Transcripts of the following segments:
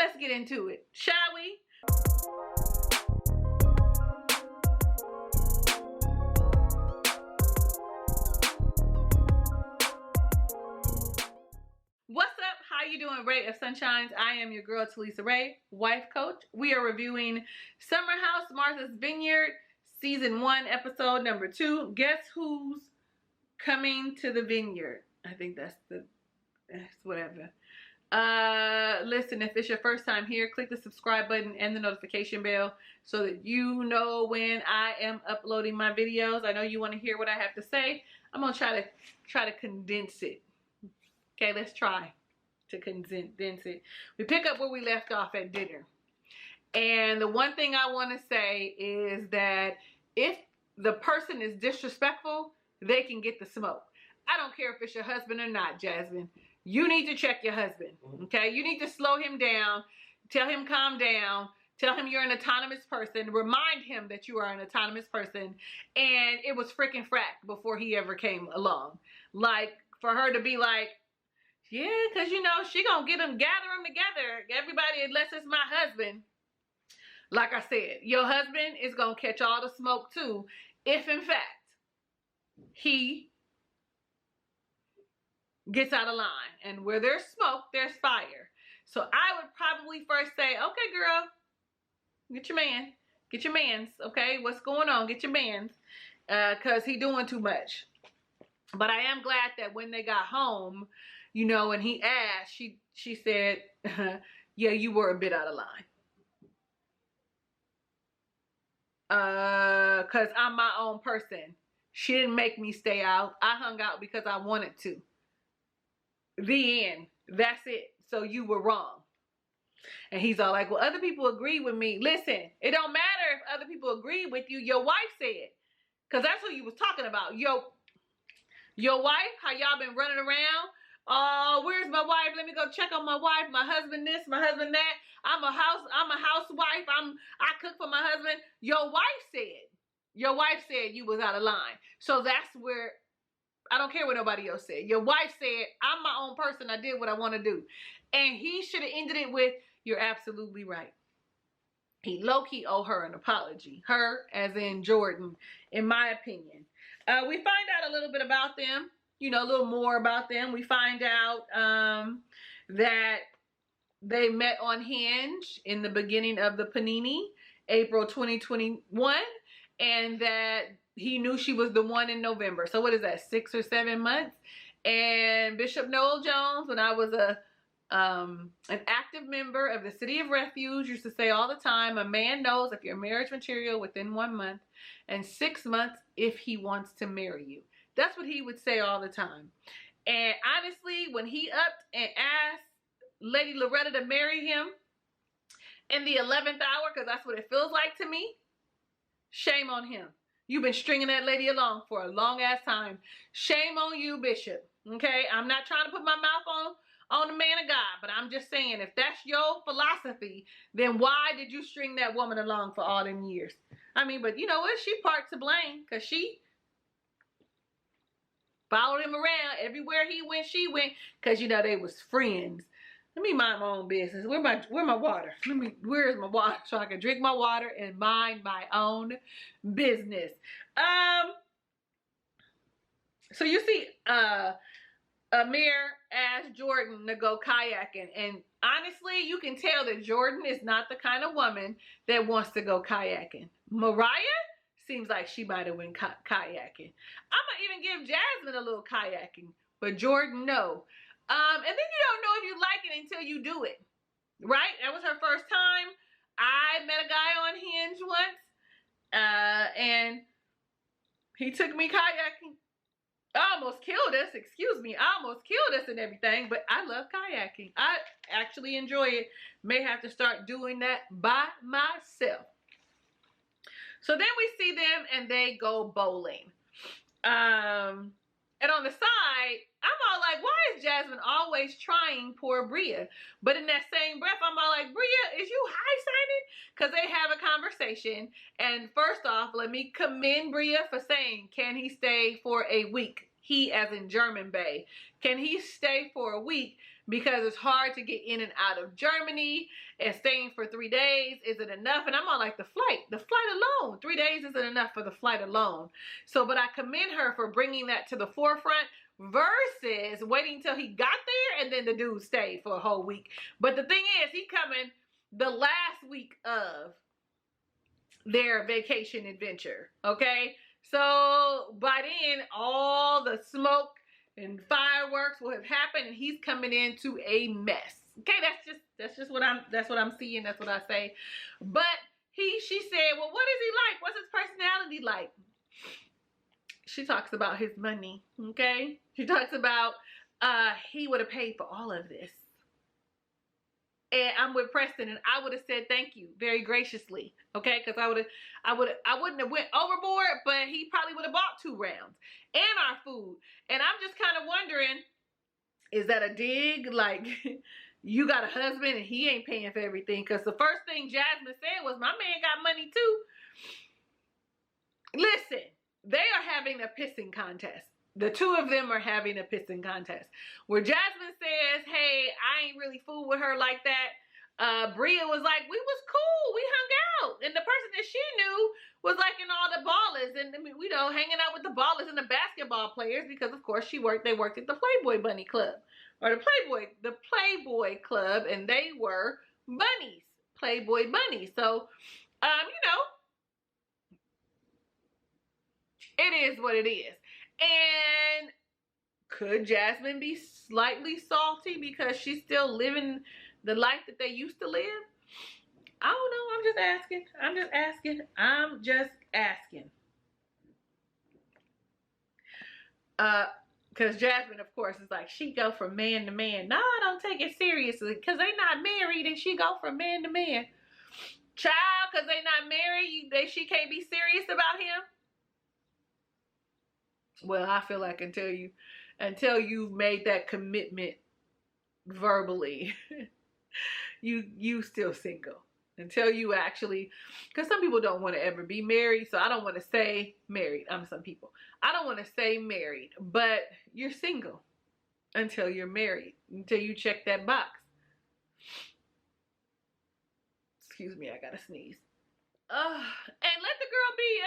let's get into it, shall we? What's up? How you doing, Ray of Sunshines? I am your girl, Talisa Ray, wife coach. We are reviewing Summer House Martha's Vineyard, Season 1, Episode number 2. Guess who's coming to the vineyard? I think that's whatever. Listen, if it's your first time here, click the subscribe button and the notification bell so that you know when I am uploading my videos. I know you want to hear what I have to say. I'm gonna try to condense it. Okay, let's try to condense it. We pick up where we left off at dinner. And the one thing I want to say is that if the person is disrespectful, they can get the smoke. I don't care if it's your husband or not, Jasmine. You need to check your husband, okay? You need to slow him down, tell him calm down, tell him you're an autonomous person, remind him that you are an autonomous person, and it was freaking frack before he ever came along. Like, for her to be like, yeah, because, you know, she gonna gather them together, everybody, unless it's my husband. Like I said, your husband is gonna catch all the smoke too, if in fact he gets out of line. And where there's smoke, there's fire. So I would probably first say, okay, girl, get your man. Get your mans, okay? What's going on? Get your mans. Because he doing too much. But I am glad that when they got home, you know, and he asked, she said, yeah, you were a bit out of line. Because I'm my own person. She didn't make me stay out. I hung out because I wanted to. The end. That's it. So you were wrong. And he's all like, well, other people agree with me. Listen, it don't matter if other people agree with you. Your wife said. Because that's who you was talking about. Your wife, how y'all been running around. Oh, where's my wife? Let me go check on my wife. My husband this, my husband that. I'm a housewife. I cook for my husband. Your wife said you was out of line. So that's where, I don't care what nobody else said. Your wife said, I'm my own person. I did what I want to do. And he should have ended it with, you're absolutely right. He low-key owe her an apology. Her, as in Jordan, in my opinion. We find out a little bit about them. You know, a little more about them. We find out that they met on Hinge in the beginning of the Panini, April 2021. And that he knew she was the one in November. So what is that, 6 or 7 months? And Bishop Noel Jones, when I was an active member of the City of Refuge, used to say all the time, a man knows if you're marriage material within 1 month and 6 months if he wants to marry you. That's what he would say all the time. And honestly, when he upped and asked Lady Loretta to marry him in the 11th hour, because that's what it feels like to me, shame on him. You've been stringing that lady along for a long ass time. Shame on you, Bishop. Okay, I'm not trying to put my mouth on the man of God, but I'm just saying, if that's your philosophy, then why did you string that woman along for all them years? I mean, but you know what? She part to blame, because she followed him around everywhere he went, she went, because you know they was friends. Let me mind my own business. Where my water? Where's my water so I can drink my water and mind my own business? So you see, Amir asked Jordan to go kayaking, and honestly, you can tell that Jordan is not the kind of woman that wants to go kayaking. Mariah seems like she might have went kayaking. I'm gonna even give Jasmine a little kayaking, but Jordan, no. And then you don't know if you like it until you do it, right? That was her first time. I met a guy on Hinge once, and he took me kayaking. I almost killed us, excuse me. I almost killed us and everything, but I love kayaking. I actually enjoy it. May have to start doing that by myself. So then we see them and they go bowling. And on the side, I'm all like, why is Jasmine always trying poor Bria? But in that same breath, I'm all like, Bria, is you high-sided? Because they have a conversation. And first off, let me commend Bria for saying, can he stay for a week? he as in German Bay, can he stay for a week because it's hard to get in and out of Germany, and staying for 3 days isn't enough. And I'm on like the flight alone, 3 days isn't enough for the flight alone. So, but I commend her for bringing that to the forefront versus waiting till he got there and then the dude stayed for a whole week. But the thing is, he coming the last week of their vacation adventure, okay? So by then, all the smoke and fireworks will have happened, and he's coming into a mess. Okay, that's just what I'm seeing. That's what I say. But she said, well, what is he like? What's his personality like? She talks about his money. Okay, she talks about he would have paid for all of this. And I'm with Preston, and I would have said thank you very graciously, okay? Because I wouldn't have went overboard, but he probably would have bought 2 rounds and our food. And I'm just kind of wondering, is that a dig? Like, you got a husband and he ain't paying for everything? Because the first thing Jasmine said was, my man got money too. Listen, they are having a pissing contest. The 2 of them are having a pissing contest where Jasmine says, hey, I ain't really fool with her like that. Bria was like, we was cool. We hung out. And the person that she knew was like in all the ballers and, you know, hanging out with the ballers and the basketball players because, of course, they worked at the Playboy Bunny Club or the Playboy Club, and they were bunnies, Playboy bunnies. So, you know, it is what it is. And could Jasmine be slightly salty because she's still living the life that they used to live? I don't know. I'm just asking. Because Jasmine, of course, is like, she go from man to man. No, I don't take it seriously because they not married and she go from man to man. Child, because they not married, she can't be serious about him. Well, I feel like until you've made that commitment verbally, you still single. Until you actually, because some people don't want to ever be married, so I don't want to say married. Some people. I don't want to say married, but you're single until you're married, until you check that box. Excuse me, I gotta sneeze. And let the girl be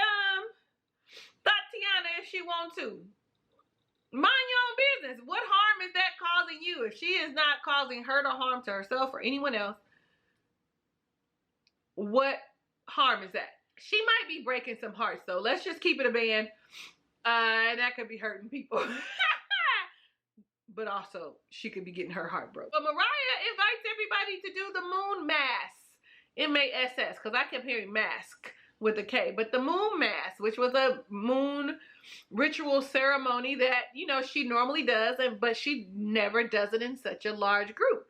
Tatiana if she wants to. Mind your own business. What harm is that causing you? If she is not causing hurt or harm to herself or anyone else, what harm is that? She might be breaking some hearts, though. Let's just keep it a band. And that could be hurting people. But also, she could be getting her heart broke. But Mariah invites everybody to do the moon mass. M-A-S-S, because I kept hearing mask with a K. But the moon mass, which was a moon ritual ceremony that, you know, she normally does, but she never does it in such a large group.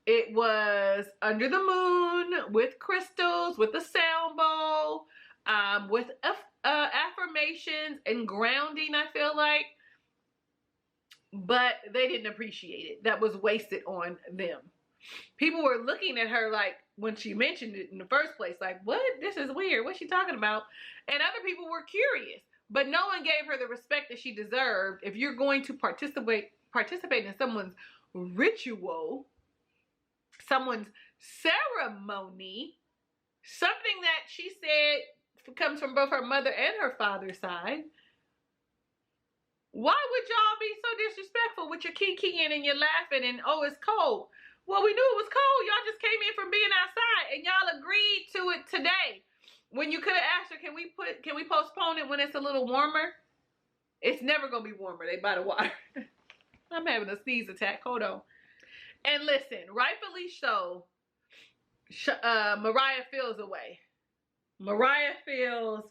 It was under the moon with crystals, with a sound bowl, with affirmations and grounding, I feel like. But they didn't appreciate it. That was wasted on them. People were looking at her like, when she mentioned it in the first place, like, what? This is weird. What's she talking about? And other people were curious. But no one gave her the respect that she deserved. If you're going to participate in someone's ritual, someone's ceremony, something that she said comes from both her mother and her father's side, why would y'all be so disrespectful with your kikiing and your laughing and, oh, it's cold? Well, we knew it was cold. Y'all just came in from being outside and y'all agreed to it today. When you could have asked her, can we postpone it when it's a little warmer? It's never going to be warmer. They by the water. I'm having a sneeze attack. Hold on. And listen, rightfully so, Mariah feels away. Mariah feels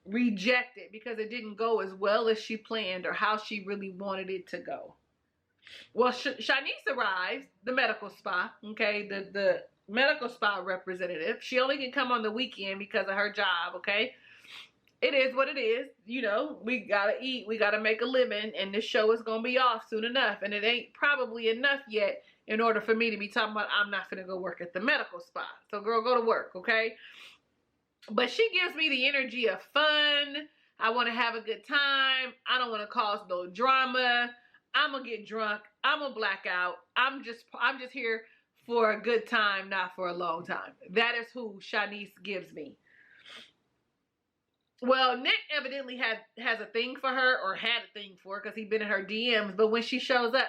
rejected because it didn't go as well as she planned or how she really wanted it to go. Well, Shanice arrives, the medical spa, okay, the medical spa representative. She only can come on the weekend because of her job, okay? It is what it is. You know, we gotta eat, we gotta make a living, and this show is gonna be off soon enough, and it ain't probably enough yet in order for me to be talking about I'm not gonna go work at the medical spa. So girl, go to work, okay? But she gives me the energy of fun, I want to have a good time. I don't want to cause no drama. I'm gonna get drunk. I'm gonna black out. I'm just here for a good time, not for a long time. That is who Shanice gives me. Well, Nick evidently has a thing for her, or had a thing for her, because he's been in her DMs. But when she shows up,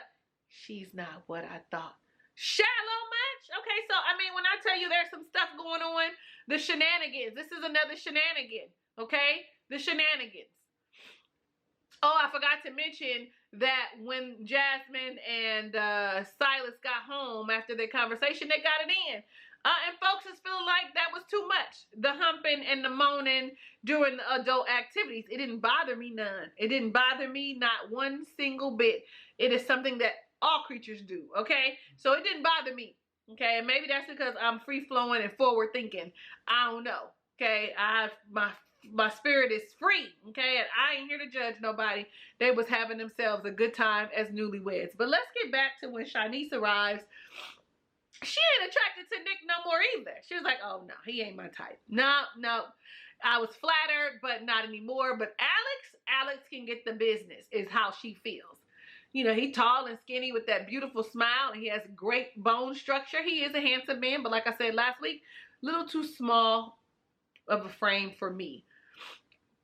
she's not what I thought. Shallow much? Okay, so I mean, when I tell you there's some stuff going on, the shenanigans. This is another shenanigan. Okay, the shenanigans. Oh, I forgot to mention that when Jasmine and Silas got home after their conversation, they got it in. And folks is feeling like that was too much. The humping and the moaning during the adult activities. It didn't bother me none. It didn't bother me not one single bit. It is something that all creatures do, okay? So it didn't bother me, okay? And maybe that's because I'm free-flowing and forward-thinking. I don't know, okay? My spirit is free, okay? And I ain't here to judge nobody. They was having themselves a good time as newlyweds. But let's get back to when Shanice arrives. She ain't attracted to Nick no more either. She was like, oh, no, he ain't my type. No. I was flattered, but not anymore. But Alex can get the business, is how she feels. You know, he's tall and skinny with that beautiful smile, and he has great bone structure. He is a handsome man, but like I said last week, a little too small of a frame for me.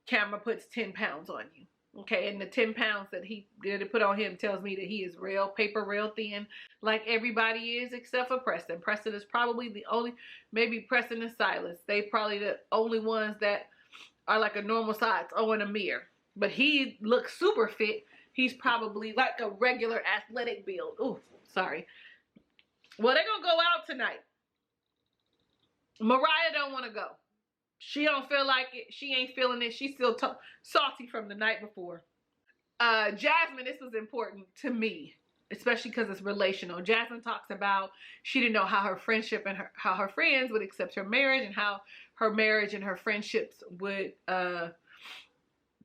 Camera puts 10 pounds on you. Okay, and the 10 pounds that he did put on him tells me that he is real paper, real thin, like everybody is except for Preston. Preston is probably the only, maybe Preston and Silas. They probably the only ones that are like a normal size. Oh, and Amir. But he looks super fit. He's probably like a regular athletic build. Oh, sorry. Well, they're going to go out tonight. Mariah don't want to go. She don't feel like it. She ain't feeling it. She's still salty from the night before. Jasmine, this was important to me, especially because it's relational. Jasmine talks about she didn't know how her friendship and how her friends would accept her marriage, and how her marriage and her friendships would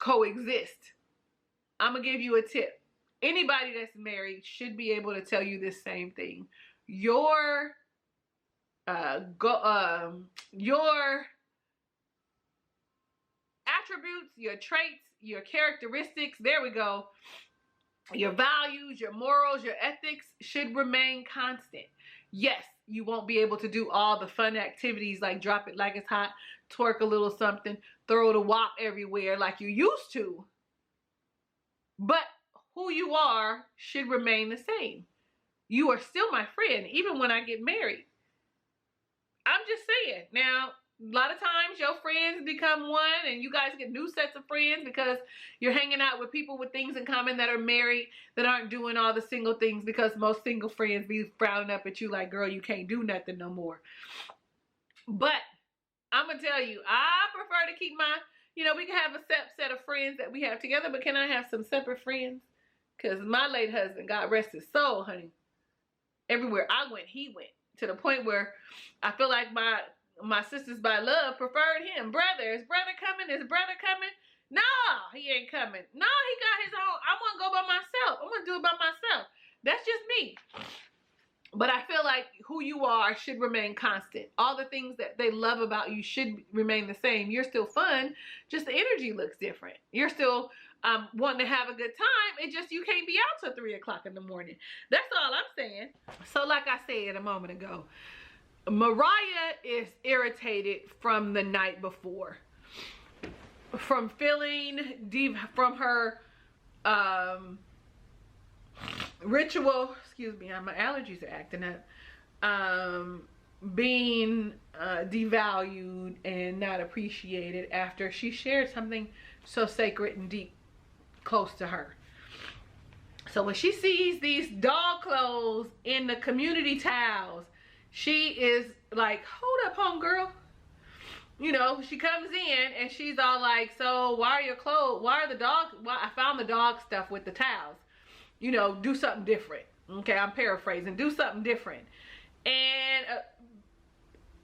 coexist. I'm going to give you a tip. Anybody that's married should be able to tell you this same thing. Your attributes, your traits, your characteristics, there we go, your values, your morals, your ethics should remain constant. Yes, you won't be able to do all the fun activities like drop it like it's hot, twerk a little something, throw the wop everywhere like you used to, but who you are should remain the same. You are still my friend, even when I get married. I'm just saying. Now, a lot of times your friends become one, and you guys get new sets of friends because you're hanging out with people with things in common that are married, that aren't doing all the single things, because most single friends be frowning up at you like, girl, you can't do nothing no more. But I'm going to tell you, I prefer to keep my, we can have a set of friends that we have together, but can I have some separate friends? Because my late husband, God rest his soul, honey, everywhere I went, he went, to the point where I feel like my sisters by love preferred him. Is brother coming? Is brother coming? No, he ain't coming. No, he got his own. I want to go by myself. I want to do it by myself. That's just me. But I feel like who you are should remain constant. All the things that they love about you should remain the same. You're still fun. Just the energy looks different. You're still wanting to have a good time. It just, you can't be out till 3 o'clock in the morning. That's all I'm saying. So like I said a moment ago, Mariah is irritated from the night before. From feeling deep, from her ritual, excuse me, my allergies are acting up, being devalued and not appreciated after she shared something so sacred and deep close to her. So when she sees these dog clothes in the community towels, she is like, hold up, homegirl. She comes in and she's all like, so why are your clothes, why are the dog, I found the dog stuff with the towels. Do something different. Okay, I'm paraphrasing. Do something different. And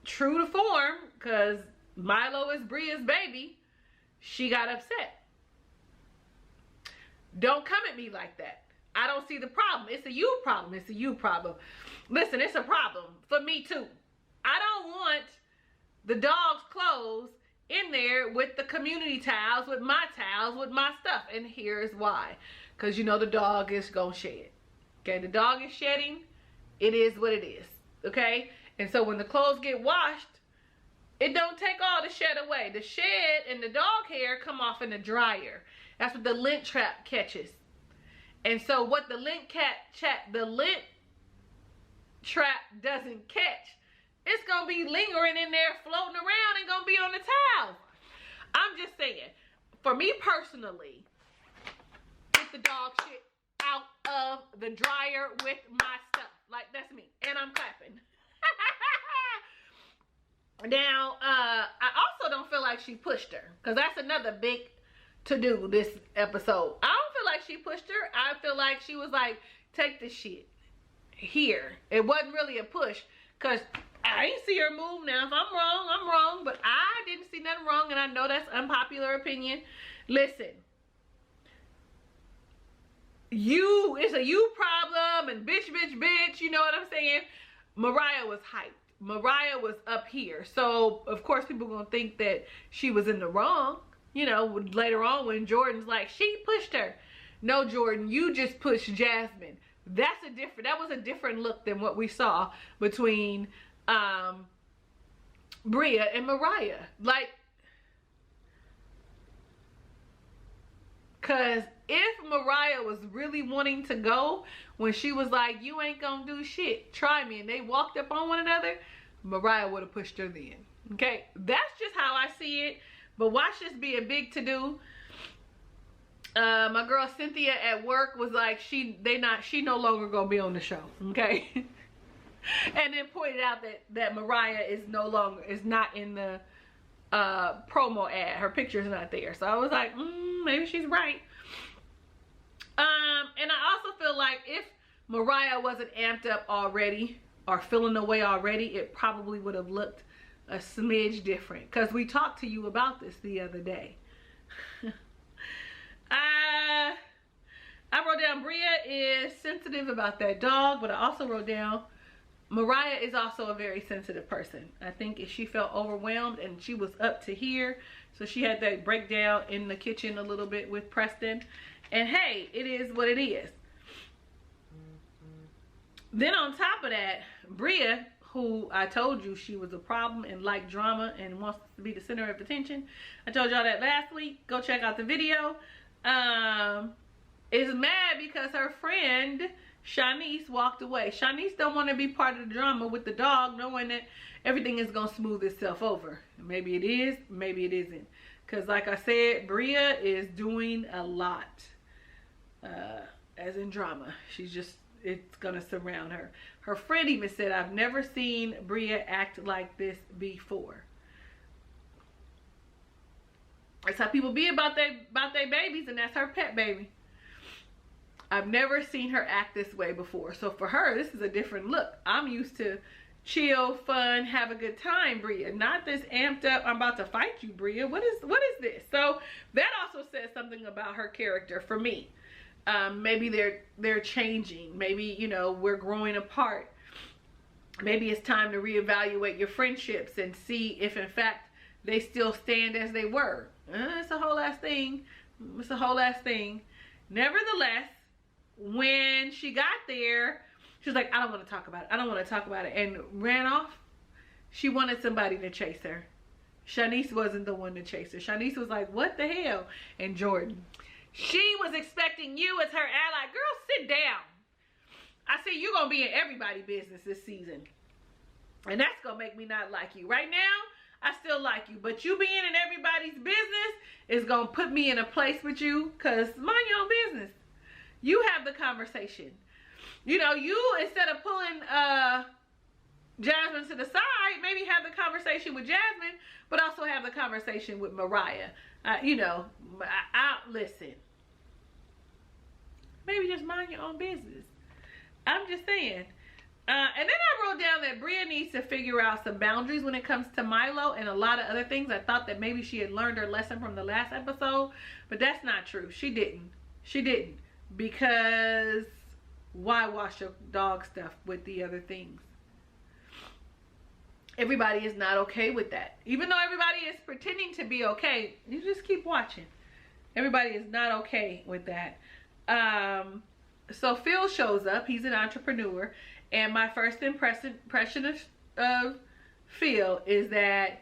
true to form, because Milo is Bria's baby, she got upset. Don't come at me like that. I don't see the problem. It's a you problem. It's a you problem. Listen, it's a problem for me too. I don't want the dog's clothes in there with the community towels, with my towels, with my stuff. And here's why. Because you know the dog is going to shed. Okay, the dog is shedding. It is what it is. Okay? And so when the clothes get washed, it don't take all the shed away. The shed and the dog hair come off in the dryer. That's what the lint trap catches. And so what the lint trap doesn't catch, it's going to be lingering in there, floating around, and going to be on the towel. I'm just saying, for me personally, get the dog shit out of the dryer with my stuff. Like, that's me. And I'm clapping. Now, I also don't feel like she pushed her. Because that's another big to-do this episode. I don't feel like she pushed her. I feel like she was like, take the shit here. It wasn't really a push. Because I didn't see her move. Now, if I'm wrong, I'm wrong. But I didn't see nothing wrong. And I know that's unpopular opinion. Listen. It's a you problem. And bitch, bitch, bitch. You know what I'm saying? Mariah was hyped. Mariah was up here. So, of course, people are going to think that she was in the wrong. You know, later on when Jordan's like, she pushed her. No, Jordan, you just pushed Jasmine. That was a different look than what we saw between Bria and Mariah. Like, because if Mariah was really wanting to go, when she was like, you ain't gonna do shit, try me, and they walked up on one another, Mariah would have pushed her then. Okay, that's just how I see it. But watch this be a big to-do. My girl Cynthia at work was like, she no longer gonna be on the show. Okay. And then pointed out that Mariah is not in the promo ad. Her picture's not there. So I was like, maybe she's right. And I also feel like if Mariah wasn't amped up already or feeling the way already, it probably would have looked a smidge different. Because we talked to you about this the other day. I wrote down Bria is sensitive about that dog, but I also wrote down Mariah is also a very sensitive person. I think if she felt overwhelmed and she was up to here, so she had that breakdown in the kitchen a little bit with Preston. And hey, it is what it is. Then on top of that, Bria, who I told you she was a problem and liked drama and wants to be the center of attention. I told y'all that last week. Go check out the video. Is mad because her friend Shanice walked away. Shanice don't want to be part of the drama with the dog, knowing that everything is going to smooth itself over. Maybe it is, maybe it isn't. Because like I said, Bria is doing a lot. As in drama. It's going to surround her. Her friend even said, I've never seen Bria act like this before. That's how people be about their babies, and that's her pet baby. I've never seen her act this way before. So for her, this is a different look. I'm used to chill, fun, have a good time, Bria. Not this amped up, I'm about to fight you, Bria. What is this? So that also says something about her character for me. Maybe they're changing. Maybe, you know, we're growing apart. Maybe it's time to reevaluate your friendships and see if in fact they still stand as they were. It's a whole ass thing. It's a whole ass thing. Nevertheless, when she got there, she was like, I don't want to talk about it. I don't want to talk about it. And ran off. She wanted somebody to chase her. Shanice wasn't the one to chase her. Shanice was like, what the hell? And Jordan, she was expecting you as her ally. Girl, sit down. I see you're going to be in everybody's business this season. And that's going to make me not like you. Right now, I still like you. But you being in everybody's business is going to put me in a place with you. Because mind your own business. You have the conversation. You know, you, instead of pulling Jasmine to the side, maybe have the conversation with Jasmine, but also have the conversation with Mariah. You know, listen. Maybe just mind your own business. I'm just saying. And then I wrote down that Bria needs to figure out some boundaries when it comes to Milo and a lot of other things. I thought that maybe she had learned her lesson from the last episode, but that's not true. She didn't. She didn't. Because why wash your dog stuff with the other things? everybody is not okay with that. Even though everybody is pretending to be okay, you just keep watching. Everybody is not okay with that. So Phil shows up. He's an entrepreneur. And my first impression of Phil is that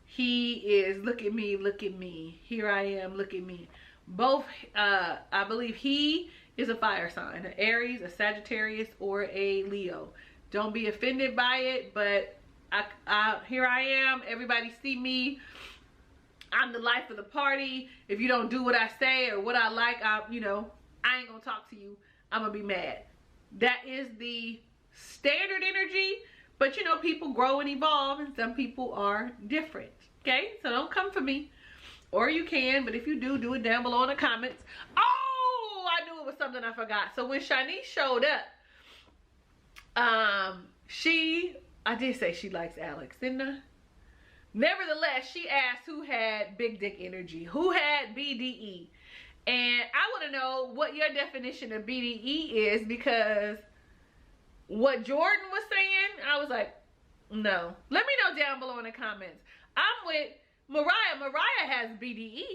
he is, look at me. Here I am, look at me. Both, I believe he is a fire sign, an Aries, a Sagittarius, or a Leo. Don't be offended by it, but here I am. Everybody see me. I'm the life of the party. If you don't do what I say or what I like, I ain't gonna talk to you. I'm gonna be mad. That is the standard energy, but people grow and evolve, and some people are different. Okay, so don't come for me, or you can, but if you do, do it down below in the comments. Oh, I knew it was something I forgot. So when Shanice showed up, I did say she likes Alex, didn't I? Nevertheless, she asked who had big dick energy, who had BDE. And I want to know what your definition of BDE is, because what Jordan was saying, I was like, no. Let me know down below in the comments. I'm with Mariah. Mariah has BDE.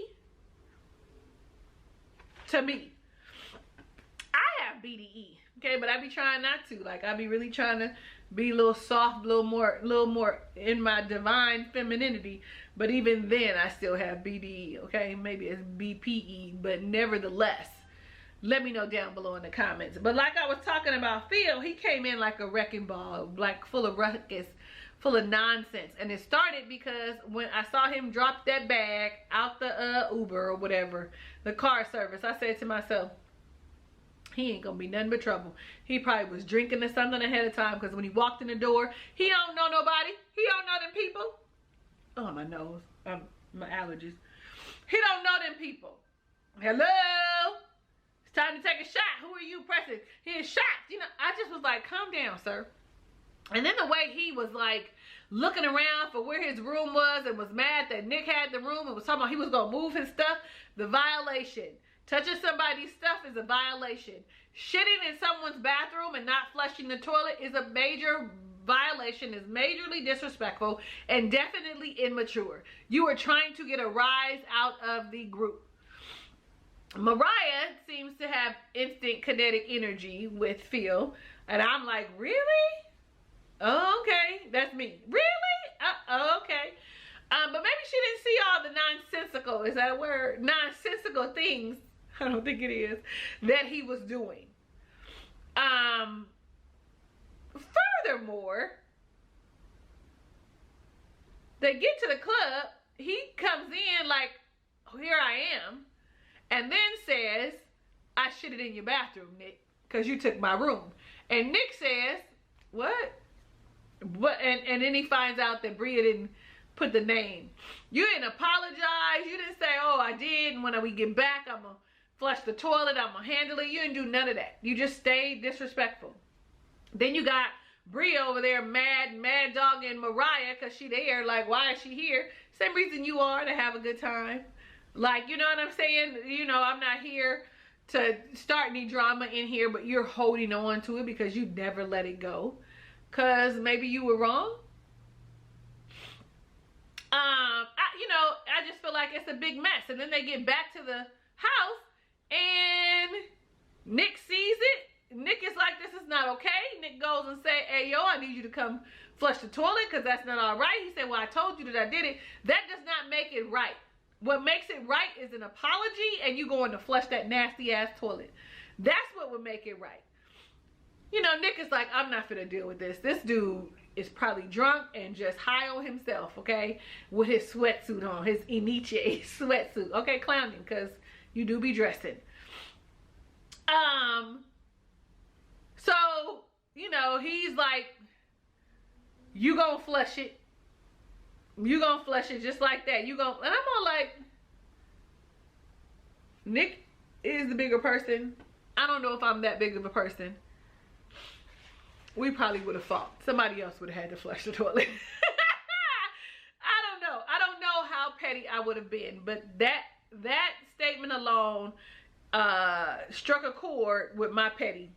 To me. I have BDE. Okay, but I be trying not to. Like, I be really trying to be a little soft, a little more in my divine femininity. But even then, I still have BDE, okay? Maybe it's BPE, but nevertheless, let me know down below in the comments. But like I was talking about Phil, he came in like a wrecking ball, like full of ruckus, full of nonsense. And it started because when I saw him drop that bag out the Uber or whatever, the car service, I said to myself, he ain't gonna be nothing but trouble. He probably was drinking or something ahead of time, because when he walked in the door, he don't know nobody. He don't know them people. Oh, my nose. My allergies. He don't know them people. Hello? It's time to take a shot. Who are you pressing? Here's shots. I just was like, calm down, sir. And then the way he was like looking around for where his room was and was mad that Nick had the room and was talking about he was gonna move his stuff, the violation. Touching somebody's stuff is a violation. Shitting in someone's bathroom and not flushing the toilet is a major violation, is majorly disrespectful, and definitely immature. You are trying to get a rise out of the group. Mariah seems to have instant kinetic energy with Phil, and I'm like, really? Oh, okay, that's me. Really? Okay. But maybe she didn't see all the nonsensical, is that a word? Nonsensical things, I don't think it is, that he was doing. Furthermore, they get to the club, he comes in like, oh, here I am, and then says, I shitted in your bathroom, Nick, because you took my room. And Nick says, what? And then he finds out that Bria didn't put the name. You didn't apologize. You didn't say, oh, I did, and when we get back, I'm going to flush the toilet, I'm going to handle it. You didn't do none of that. You just stayed disrespectful. Then you got Bria over there mad dogging Mariah because she there. Like, why is she here? Same reason you are, to have a good time. Like, you know what I'm saying? I'm not here to start any drama in here, but you're holding on to it because you never let it go. Because maybe you were wrong. I just feel like it's a big mess. And then they get back to the house and Nick sees it. Nick is like, this is not okay. Nick goes and say, hey, yo, I need you to come flush the toilet because that's not all right. He said, well, I told you that I did it. That does not make it right. What makes it right is an apology and you going to flush that nasty ass toilet. That's what would make it right. Nick is like, I'm not finna deal with this. This dude is probably drunk and just high on himself, okay? With his sweatsuit on, his Iniche sweatsuit. Okay, clowning, because you do be dressing. So, he's like, you gonna flush it. You gonna flush it just like that. And I'm all like, Nick is the bigger person. I don't know if I'm that big of a person. We probably would have fought. Somebody else would have had to flush the toilet. I don't know. I don't know how petty I would have been. But that statement alone struck a chord with my petty.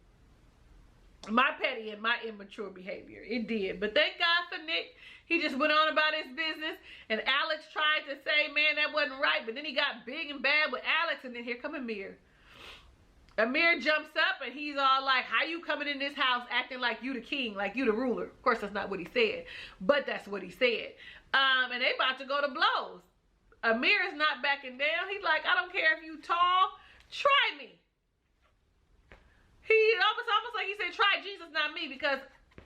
my petty and my immature behavior. It did. But thank God for Nick. He just went on about his business. And Alex tried to say, man, that wasn't right. But then he got big and bad with Alex. And then here come Amir. Amir jumps up and he's all like, how you coming in this house acting like you the king, like you the ruler? Of course, that's not what he said. But that's what he said. And they about to go to blows. Amir is not backing down. He's like, I don't care if you tall. Try me. He almost like he said, try Jesus, not me, because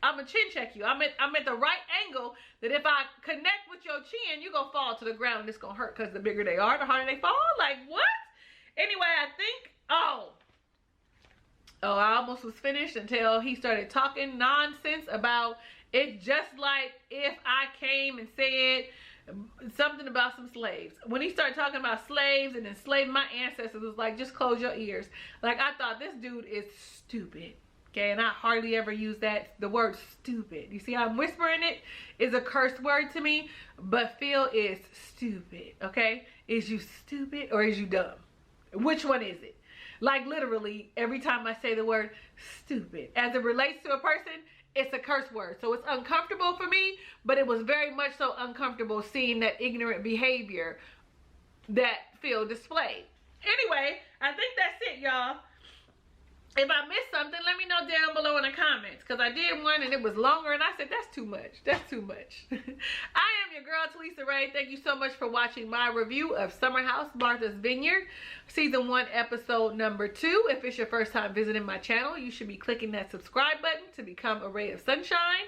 I'm going to chin check you. I'm at the right angle that if I connect with your chin, you're going to fall to the ground and it's going to hurt, because the bigger they are, the harder they fall. Like, what? Anyway, I think, oh, I almost was finished until he started talking nonsense about it's just like if I came and said something about some slaves. When he started talking about slaves and enslaving my ancestors, it was like, just close your ears. Like, I thought, this dude is stupid. Okay, and I hardly ever use the word stupid. You see how I'm whispering it? Is a curse word to me, but Phil is stupid, okay? Is you stupid or is you dumb? Which one is it? Like, literally, every time I say the word stupid, as it relates to a person, it's a curse word. So it's uncomfortable for me, but it was very much so uncomfortable seeing that ignorant behavior that Phil displayed. Anyway, I think that's it, y'all. If I missed something, let me know down below in the comments, because I did one and it was longer and I said, that's too much. That's too much. I am your girl, Talisa Ray. Thank you so much for watching my review of Summer House, Martha's Vineyard, Season 1, Episode number 2. If it's your first time visiting my channel, you should be clicking that subscribe button to become a ray of sunshine.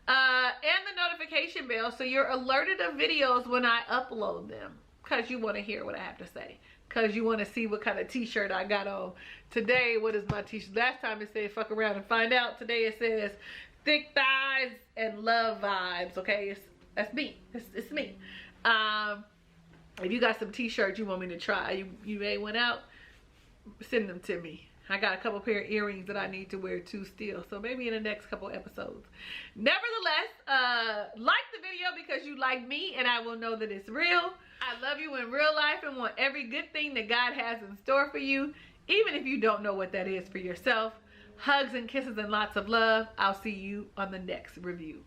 And the notification bell so you're alerted of videos when I upload them, because you want to hear what I have to say. Because you want to see what kind of t-shirt I got on. Today, what is my t-shirt? Last time it said fuck around and find out. Today it says thick thighs and love vibes. Okay, that's me. It's me. If you got some t-shirts you want me to try, you made one out, send them to me. I got a couple pair of earrings that I need to wear too still. So maybe in the next couple episodes. Nevertheless, like the video because you like me and I will know that it's real. I love you in real life and want every good thing that God has in store for you, even if you don't know what that is for yourself. Hugs and kisses and lots of love. I'll see you on the next review.